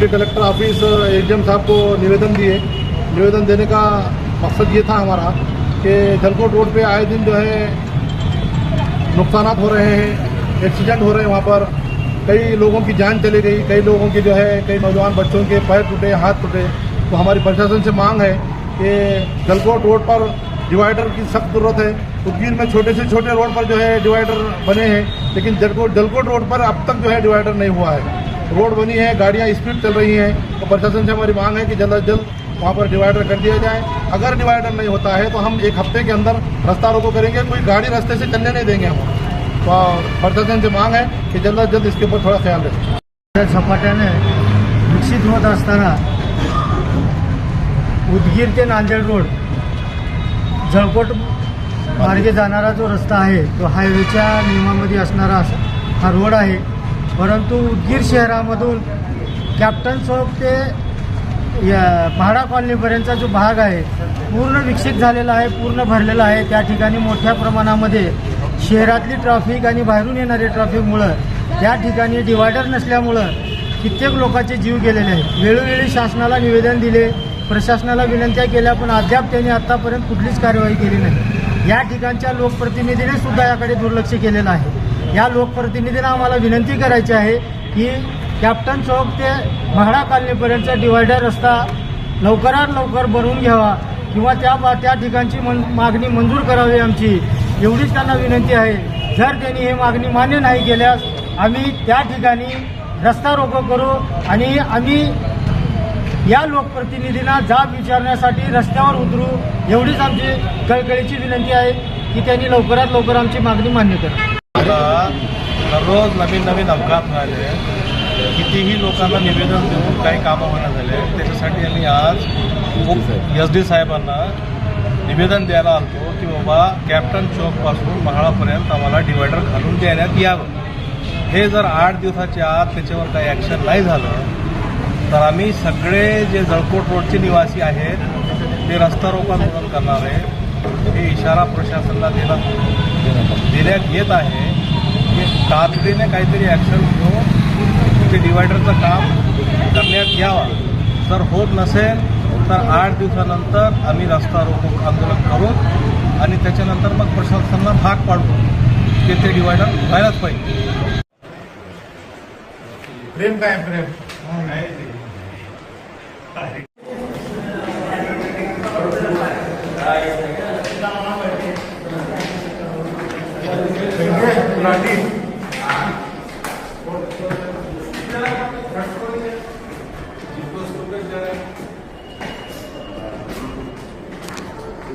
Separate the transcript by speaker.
Speaker 1: Deputy collector office SDM साहब को निवेदन दिए। निवेदन देने का मकसद ये था हमारा कि जलकोट रोड पे आए दिन जो है नुकसानात हो रहे हैं, एक्सीडेंट हो रहे हैं। वहाँ पर कई लोगों की जान चली गई, कई लोगों की जो है कई नौजवान बच्चों के पैर टूटे, हाथ टूटे। तो हमारी प्रशासन से मांग है कि जलकोट रोड पर डिवाइडर की सख्त जरूरत है। उदगीर में छोटे से छोटे रोड पर जो है डिवाइडर बने हैं, लेकिन जलकोट रोड पर अब तक जो है डिवाइडर नहीं हुआ है। रोड बनी है, गाड़ियाँ स्पीड चल रही हैं, तो प्रशासन से हमारी मांग है कि जल्द अज जल्द वहाँ पर डिवाइडर कर दिया जाए। अगर डिवाइडर नहीं होता है तो हम 1 हफ्ते के अंदर रास्ता रोको करेंगे, कोई गाड़ी रास्ते से चलने नहीं देंगे हम। तो प्रशासन से मांग है की जल्द अज जल्द इसके ऊपर थोड़ा ख्याल रखें।
Speaker 2: झपाट्याने विकसित होत असताना उदगीर ते नांदेड रोड जळकोट मार्गे जाणारा जो रस्ता आहे तो हायवेच्या नियमामध्ये असणारा हा रोड आहे, परंतु उदगीर शहरामधून कॅप्टन चौक ते म्हाडा कॉलनीपर्यंतचा जो भाग आहे पूर्ण विकसित झालेला आहे, पूर्ण भरलेला आहे। त्या ठिकाणी मोठ्या प्रमाणामध्ये शहरातली ट्रॅफिक आणि बाहेरून येणारे ट्रॅफिकमुळं त्या ठिकाणी डिवायडर नसल्यामुळं कित्येक लोकांचे जीव गेलेले आहेत। वेळोवेळी शासनाला निवेदन दिले, प्रशासनाला विनंत्या केल्या, पण अद्याप त्यांनी आतापर्यंत कुठलीच कार्यवाही केली नाही। या ठिकाणच्या लोकप्रतिनिधीने सुद्धा याकडे दुर्लक्ष केलेलं आहे। या लोकप्रतिनिधींना आम्हाला विनंती करायची आहे की कॅप्टन चौक ते म्हाडा कॉलनीपर्यंतचा डिवायडर रस्ता लवकरात लवकर बनवून घ्यावा किंवा त्या ठिकाणची मागणी मंजूर करावी आमची, एवढीच त्यांना विनंती आहे। जर त्यांनी ही मागणी मान्य नाही केल्यास आम्ही त्या ठिकाणी रस्ता रोको करू आणि आम्ही या लोकप्रतिनिधींना जाब विचारण्यासाठी रस्त्यावर उतरू, एवढीच आमची कळकळीची विनंती आहे की त्यांनी लवकरात लवकर आमची मागणी मान्य करा।
Speaker 3: दररोज नवीन नवीन अपघात झाले, कितीही लोकांना निवेदन देऊन काही कामं होणं झाले। त्याच्यासाठी आम्ही आज SD साहेबांना निवेदन द्यायला आलो की बाबा कॅप्टन चौकपासून म्हाडापर्यंत आम्हाला डिवायडर घालून देण्यात यावं। हे जर 8 दिवसाच्या आत त्याच्यावर काही ॲक्शन नाही झालं तर आम्ही सगळे जे जळकोट रोडचे निवासी आहेत ते रस्ता रोको आंदोलन करणार आहे। हे इशारा प्रशासनाला देण्यात येत आहे की तातडीने काहीतरी ॲक्शन घेऊन ते डिवायडरचं काम करण्यात यावा। जर होत नसेल तर 8 दिवसानंतर आम्ही रस्ता रोको आंदोलन करू आणि त्याच्यानंतर मग प्रशासनाला भाग पाडू की ते डिवायडर व्हायलाच पाहिजे।
Speaker 1: प्रेम काय प्रेम